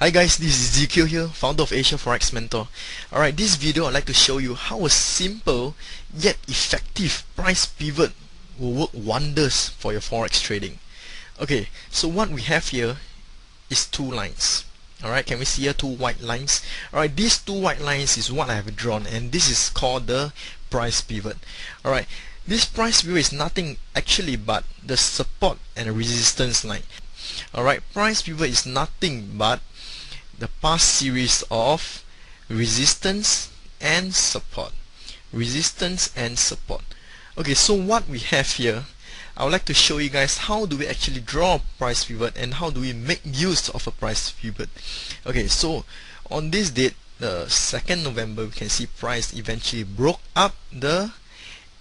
Hi guys, this is Ezekiel here, founder of Asia Forex Mentor. Alright, this video I'd like to show you how a simple yet effective price pivot will work wonders for your Forex trading. Okay, so what we have here is two lines. Alright, can we see here two white lines? Alright, these two white lines is what I have drawn, and this is called the price pivot. Alright, this price pivot is nothing actually but the support and resistance line. Alright, price pivot is nothing but the past series of resistance and support. Resistance and support. Okay, so what we have here, I would like to show you guys how do we actually draw a price pivot and how do we make use of a price pivot. Okay, so on this date, the 2nd November, we can see price eventually broke up the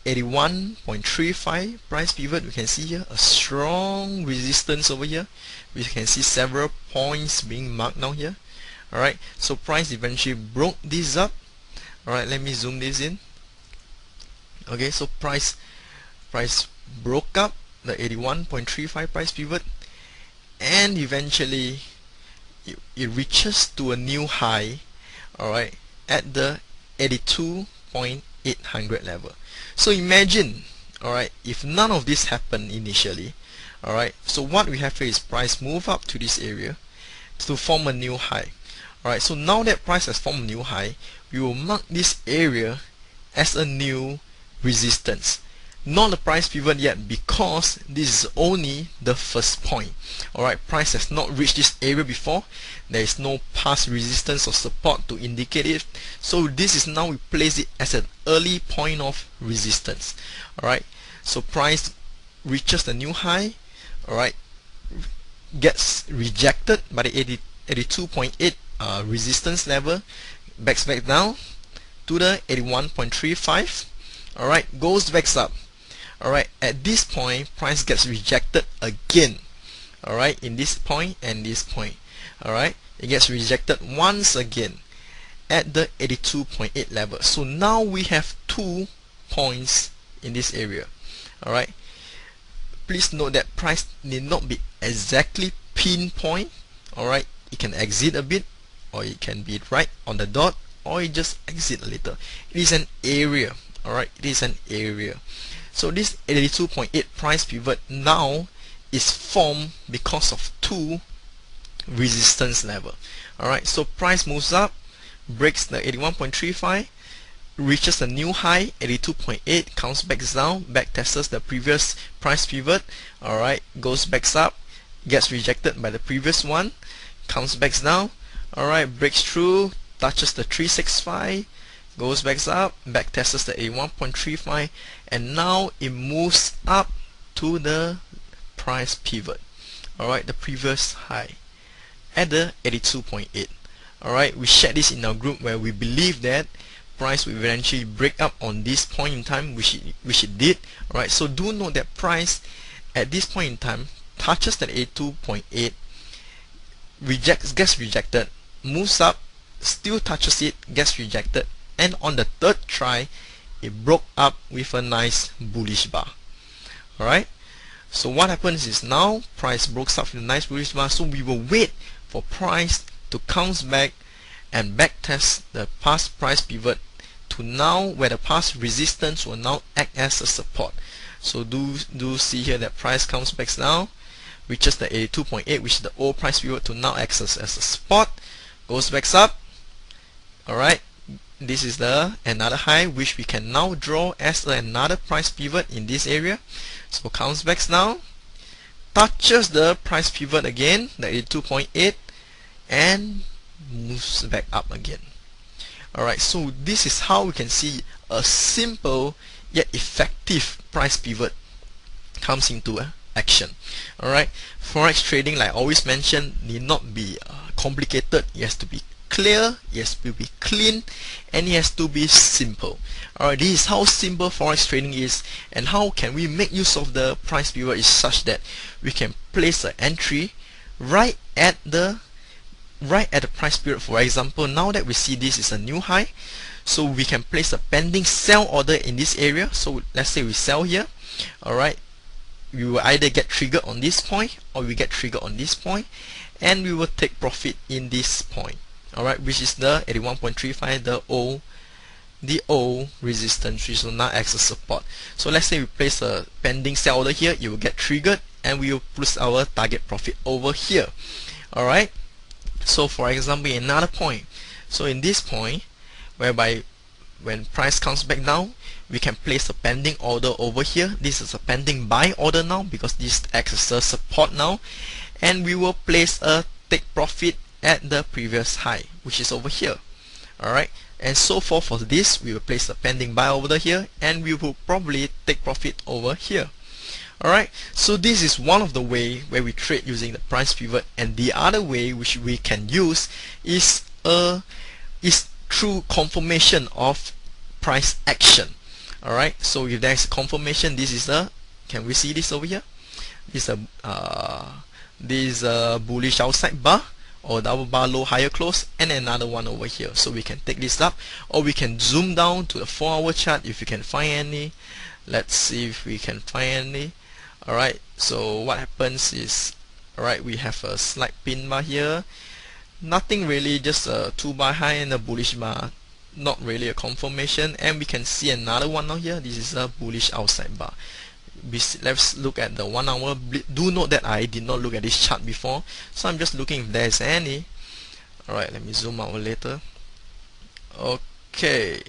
81.35 price pivot. We can see here a strong resistance over here. We can see several points being marked down here. Alright, so price eventually broke this up. Alright, let me zoom this in. Okay, so price broke up the 81.35 price pivot, and eventually it reaches to a new high, alright, at the 82.800 level. So imagine, alright, if none of this happened initially, alright, so what we have here is price move up to this area to form a new high. Alright, so now that price has formed a new high, we will mark this area as a new resistance. Not a price pivot yet, because this is only the first point. Alright, price has not reached this area before. There is no past resistance or support to indicate it. So this is now, we place it as an early point of resistance. Alright, so price reaches the new high, alright, gets rejected by the 82.8 resistance level, backs back down to the 81.35. alright, goes back up. Alright, at this point price gets rejected again. Alright, in this point and this point. Alright, it gets rejected once again at the 82.8 level. So now we have 2 points in this area. Alright, please note that price need not be exactly pinpoint. Alright, it can exit a bit, or it can be right on the dot, or it just exit a little. It is an area. Alright, it is an area. So this 82.8 price pivot now is formed because of 2 resistance level. Alright, so price moves up, breaks the 81.35, reaches the new high 82.8, comes back down, back tests the previous price pivot. Alright, goes back up, gets rejected by the previous one, comes back down. Alright, breaks through, touches the 365, goes back up, back tests the 81.35, and now it moves up to the price pivot. Alright, the previous high at the 82.8. Alright, we shared this in our group where we believe that price will eventually break up on this point in time, which it did. Alright, so do note that price at this point in time touches that 82.8, gets rejected, moves up, still touches it, gets rejected, and on the third try it broke up with a nice bullish bar. Alright, so what happens is now price broke up with a nice bullish bar, so we will wait for price to bounce back and back test the past price pivot to now where the past resistance will now act as a support. So do see here that price comes back down, reaches the 82.8, which is the old price pivot, to now act as a support, goes back up. Alright, this is the another high which we can now draw as another price pivot in this area. So comes back down, touches the price pivot again, the 82.8, and moves back up again. Alright, so this is how we can see a simple yet effective price pivot comes into action. Alright, Forex trading, like I always mention, need not be complicated. It has to be clear, it has to be clean, and it has to be simple. Alright, this is how simple Forex trading is, and how can we make use of the price pivot is such that we can place an entry right at the price pivot. For example, now that we see this is a new high, so we can place a pending sell order in this area. So let's say we sell here. Alright, we will either get triggered on this point or we get triggered on this point, and we will take profit in this point, alright, which is the 81.35, the O resistance, which will now act as support. So let's say we place a pending sell order here, it will get triggered and we will push our target profit over here. Alright, so for example, another point, so in this point, whereby when price comes back down, we can place a pending order over here. This is a pending buy order now because this acts as a support now, and we will place a take profit at the previous high, which is over here. Alright, and so forth. For this, we will place a pending buy over here, and we will probably take profit over here. Alright, so this is one of the way where we trade using the price pivot, and the other way which we can use is through confirmation of price action. Alright, so if there is confirmation, this is a, can we see this over here? This is a bullish outside bar or double bar low higher close, and another one over here. So we can take this up, or we can zoom down to the 4-hour chart if you can find any. Let's see if we can find any. Alright, so what happens is, alright, we have a slight pin bar here, nothing really, just a 2-bar high and a bullish bar, not really a confirmation. And we can see another one out here. This is a bullish outside bar. Let's look at the 1 hour. Do note that I did not look at this chart before, so I'm just looking if there's any. Alright, let me zoom out later. Okay,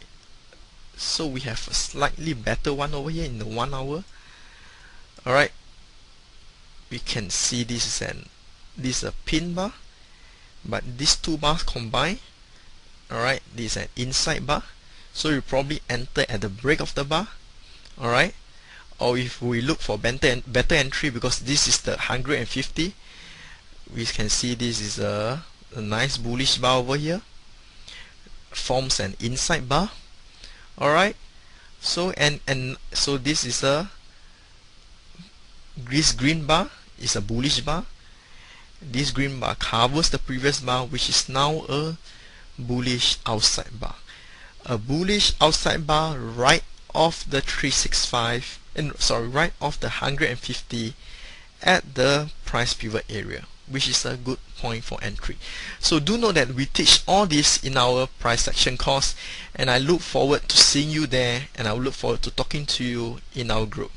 so we have a slightly better one over here in the 1 hour. Alright, we can see this is a pin bar, but these 2 bars combine. Alright, this is an inside bar, so you probably enter at the break of the bar. Alright, or if we look for better entry, because this is the 150, we can see this is a nice bullish bar over here, forms an inside bar. Alright, so so this is this green bar is a bullish bar. This green bar covers the previous bar, which is now a bullish outside bar. A bullish outside bar right off the 365, right off the 150 at the price pivot area, which is a good point for entry. So do know that we teach all this in our price action course, and I look forward to seeing you there, and I look forward to talking to you in our group.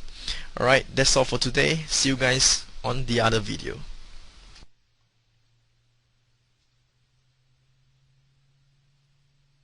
Alright, that's all for today. See you guys on the other video.